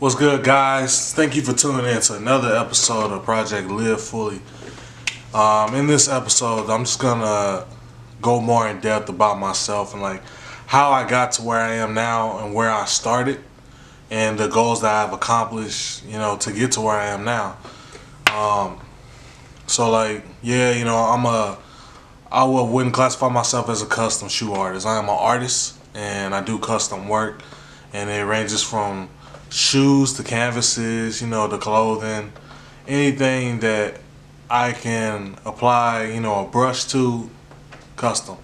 What's good, guys? Thank you for tuning in to another episode of Project Live Fully. In this episode, I'm just gonna go more in depth about myself and like how I got to where I am now and where I started and the goals that I've accomplished, to get to where I am now. I wouldn't classify myself as a custom shoe artist. I am an artist and I do custom work, and it ranges from shoes to canvases, the clothing, anything that I can apply, a brush to, custom.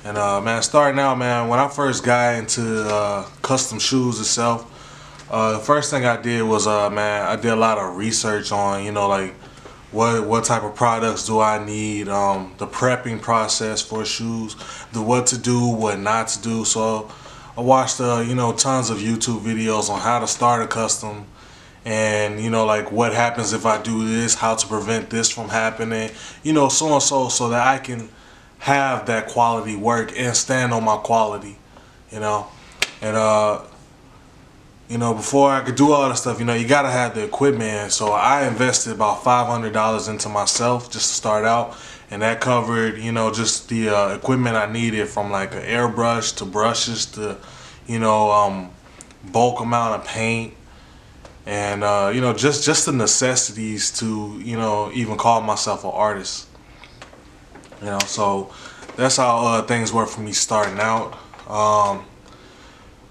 And starting out, man, when I first got into custom shoes itself, the first thing I did was, I did a lot of research on, what type of products do I need, the prepping process for shoes, the what to do, what not to do. So I watched tons of YouTube videos on how to start a custom, and what happens if I do this, how to prevent this from happening, so and so that I can have that quality work and stand on my quality, and before I could do all that stuff, you gotta have the equipment. So I invested about $500 into myself just to start out, and that covered, just the equipment I needed, from like an airbrush to brushes to, bulk amount of paint, and just the necessities to, even call myself an artist. So that's how things were for me starting out.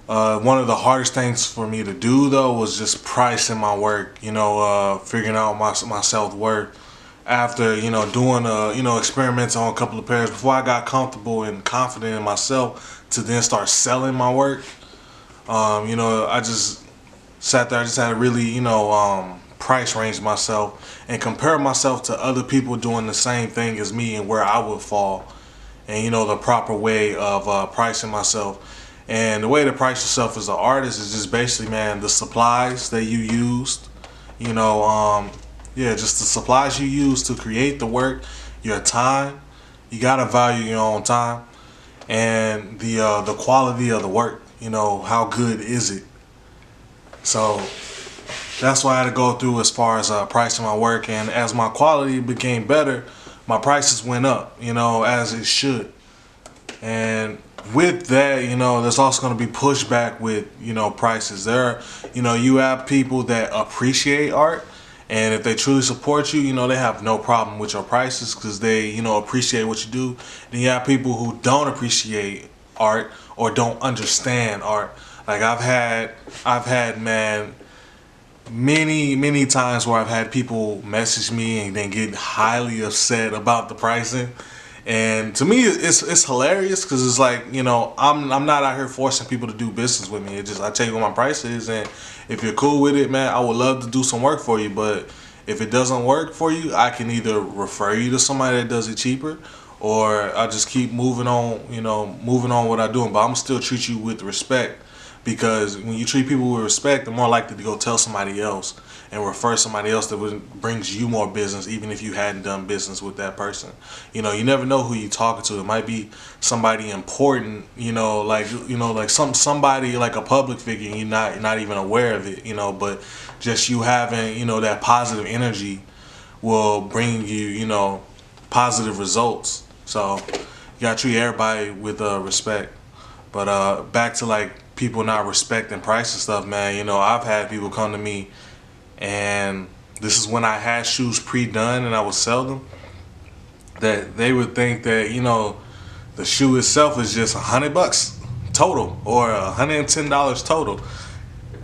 One of the hardest things for me to do, though, was just pricing my work, figuring out my self-worth after, doing, experiments on a couple of pairs before I got comfortable and confident in myself to then start selling my work. I just sat there, I just had to really, price range myself and compare myself to other people doing the same thing as me and where I would fall, and, the proper way of pricing myself. And the way to price yourself as an artist is just basically, man, the supplies that you used, just the supplies you used to create the work, your time. You gotta value your own time, and the quality of the work. How good is it? So that's what I had to go through as far as pricing my work. And as my quality became better, my prices went up, as it should. And with that, there's also going to be pushback with, prices. You have people that appreciate art, and if they truly support you, they have no problem with your prices because they, appreciate what you do. Then you have people who don't appreciate art or don't understand art. Like I've had, man, many times where I've had people message me and then get highly upset about the pricing. And to me, it's hilarious because it's like, I'm not out here forcing people to do business with me. It's just, I tell you what my price is, and if you're cool with it, man, I would love to do some work for you. But if it doesn't work for you, I can either refer you to somebody that does it cheaper, or I just keep moving on what I'm doing. But I'm still treat you with respect, because when you treat people with respect, they're more likely to go tell somebody else and refer somebody else that brings you more business, even if you hadn't done business with that person. You never know who you're talking to. It might be somebody important, somebody like a public figure, and you're not even aware of it, but just you having, that positive energy will bring you, positive results. So you gotta treat everybody with respect. But back to like people not respecting price and stuff, man. I've had people come to me, and this is when I had shoes pre-done and I would sell them, that they would think that, the shoe itself is just $100 total or $110 total.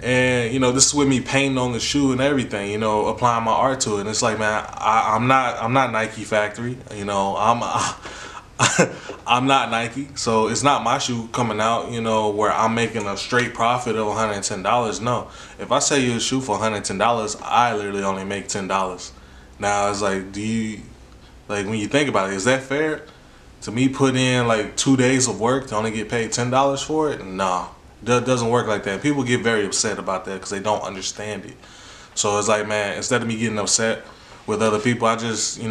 And, this is with me painting on the shoe and everything, applying my art to it. And it's like, man, I'm not Nike Factory, I'm not Nike, so it's not my shoe coming out, where I'm making a straight profit of $110. No, if I sell you a shoe for $110, I literally only make $10. Now it's like, when you think about it, is that fair? To me, put in like 2 days of work to only get paid $10 for it? Nah, that doesn't work like that. People get very upset about that because they don't understand it. So it's like, man, instead of me getting upset with other people, I just,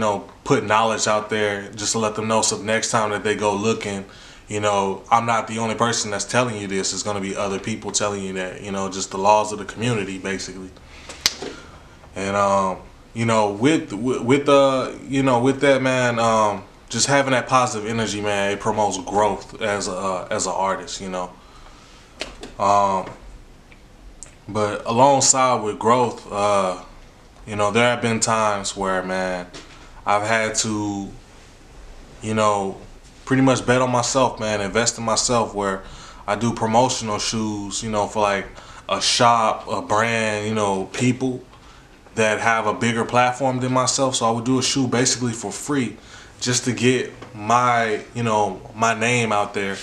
put knowledge out there just to let them know, so next time that they go looking, I'm not the only person that's telling you this. It's going to be other people telling you that, just the laws of the community, basically. And, with that, man, just having that positive energy, man, it promotes growth as an artist, But alongside with growth, there have been times where, man, I've had to, pretty much bet on myself, man, invest in myself, where I do promotional shoes, for like a shop, a brand, people that have a bigger platform than myself. So I would do a shoe basically for free just to get my name out there.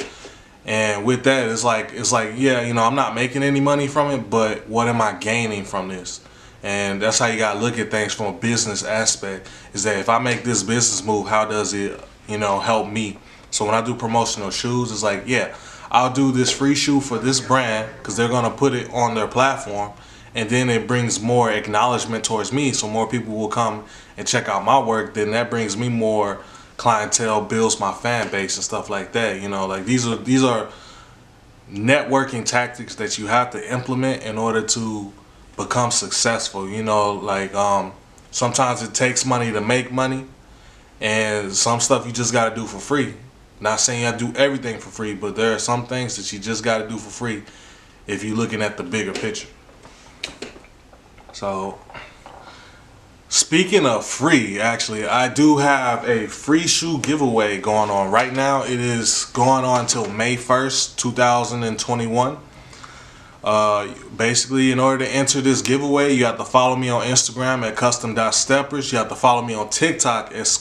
And with that, it's like, yeah, I'm not making any money from it, but what am I gaining from this? And that's how you gotta look at things from a business aspect, is that if I make this business move, how does it, help me? So when I do promotional shoes, it's like, yeah, I'll do this free shoe for this brand because they're gonna put it on their platform, and then it brings more acknowledgement towards me, so more people will come and check out my work. Then that brings me more clientele, builds my fan base and stuff like that. Like these are networking tactics that you have to implement in order to become successful. Sometimes it takes money to make money, and some stuff you just gotta do for free. Not saying you have to do everything for free, but there are some things that you just gotta do for free if you're looking at the bigger picture. So, speaking of free, actually, I do have a free shoe giveaway going on right now. It is going on until May 1st, 2021. Basically, in order to enter this giveaway, you have to follow me on Instagram at custom.steppers. You have to follow me on TikTok at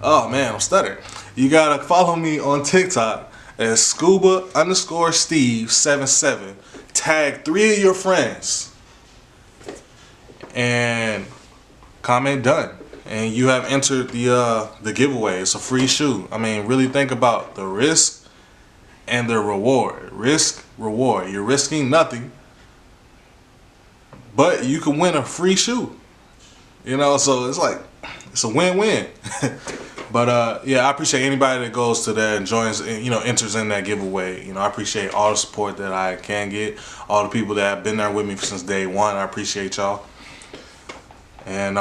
oh man, I'm stuttering. You gotta follow me on TikTok at scuba_Steve77. Tag 3 of your friends and comment done, and you have entered the giveaway. It's a free shoe. I mean, really think about the risk and the reward. Risk, reward. You're risking nothing, but you can win a free shoe. So it's a win-win. But yeah, I appreciate anybody that goes to that and joins, enters in that giveaway. I appreciate all the support that I can get, all the people that have been there with me since day one. I appreciate y'all. And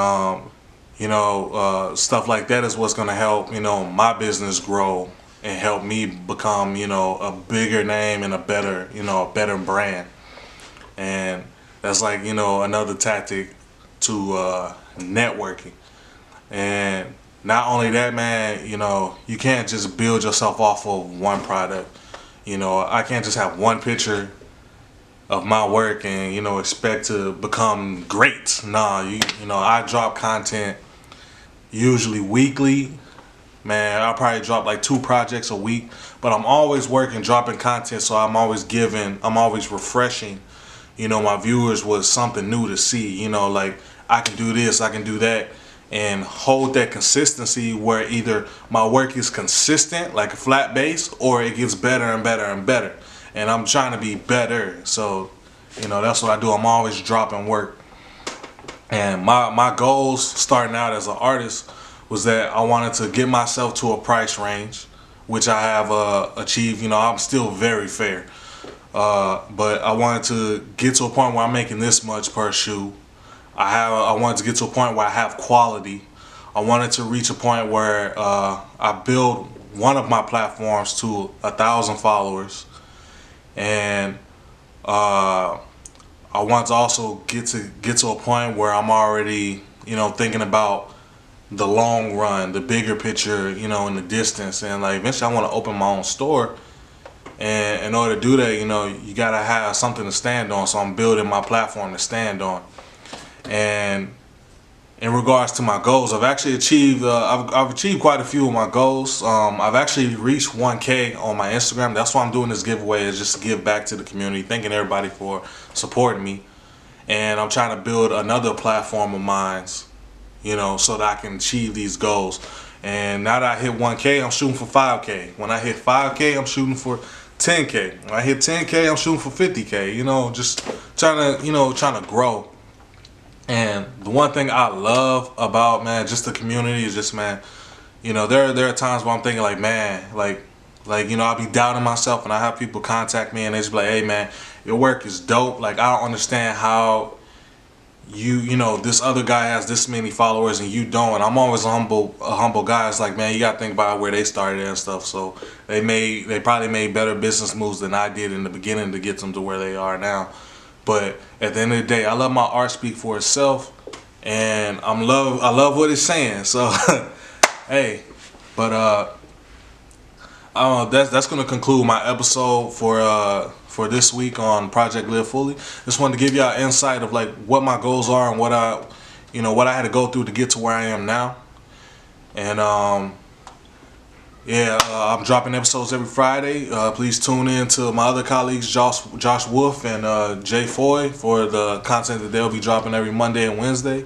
stuff like that is what's gonna help my business grow and help me become a bigger name and a better brand. And that's like another tactic to networking. And not only that, man, you can't just build yourself off of one product. I can't just have one picture of my work and expect to become great. Nah, I drop content usually weekly. Man, I'll probably drop like 2 projects a week, but I'm always working, dropping content, so I'm always refreshing my viewers with something new to see. Like, I can do this, I can do that, and hold that consistency where either my work is consistent, like a flat base, or it gets better and better and better. And I'm trying to be better, so that's what I do. I'm always dropping work. And my goals starting out as an artist was that I wanted to get myself to a price range, which I have achieved. I'm still very fair, but I wanted to get to a point where I'm making this much per shoe. I wanted to get to a point where I have quality. I wanted to reach a point where I build one of my platforms to 1,000 followers, and I want to also get to a point where I'm already thinking about the long run, the bigger picture, in the distance, and like eventually I want to open my own store. And in order to do that, you gotta have something to stand on. So I'm building my platform to stand on. And in regards to my goals, I've actually achieved I've achieved quite a few of my goals. I've actually reached 1K on my Instagram. That's why I'm doing this giveaway, is just to give back to the community, thanking everybody for supporting me. And I'm trying to build another platform of mine, so that I can achieve these goals. And now that I hit 1K, I'm shooting for 5K. When I hit 5K, I'm shooting for 10K. When I hit 10K, I'm shooting for 50K. Just trying to grow. And the one thing I love about, man, just the community is just, man, You know, there are times where I'm thinking like, man, like you know, I'll be doubting myself, and I have people contact me and they just be like, hey man, your work is dope. Like I don't understand how you know this other guy has this many followers and you don't. I'm always a humble guy. It's like, man, you gotta think about where they started and stuff. So they probably made better business moves than I did in the beginning to get them to where they are now. But at the end of the day, I let my art speak for itself, and I love what it's saying. So hey, but I don't know, that's gonna conclude my episode for this week on Project Live Fully. Just wanted to give y'all insight of like what my goals are and what I had to go through to get to where I am now. And I'm dropping episodes every Friday. Please tune in to my other colleagues, Josh Wolf and Jay Foy, for the content that they'll be dropping every Monday and Wednesday.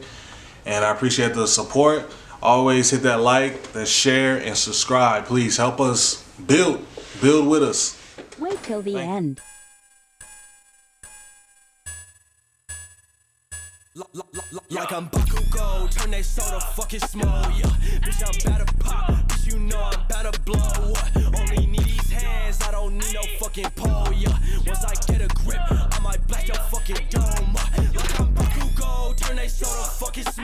And I appreciate the support. Always hit that like, that share, and subscribe. Please help us build with us. Wait till the end. Like I'm Baku Gold, turn they soda fucking small, yeah. Bitch, I'm about to pop, bitch, you know I'm about to blow. Only need these hands, I don't need no fucking pole, yeah. Once I get a grip, I might blast your fucking dome. Like I'm Baku Gold, turn they soda fucking small.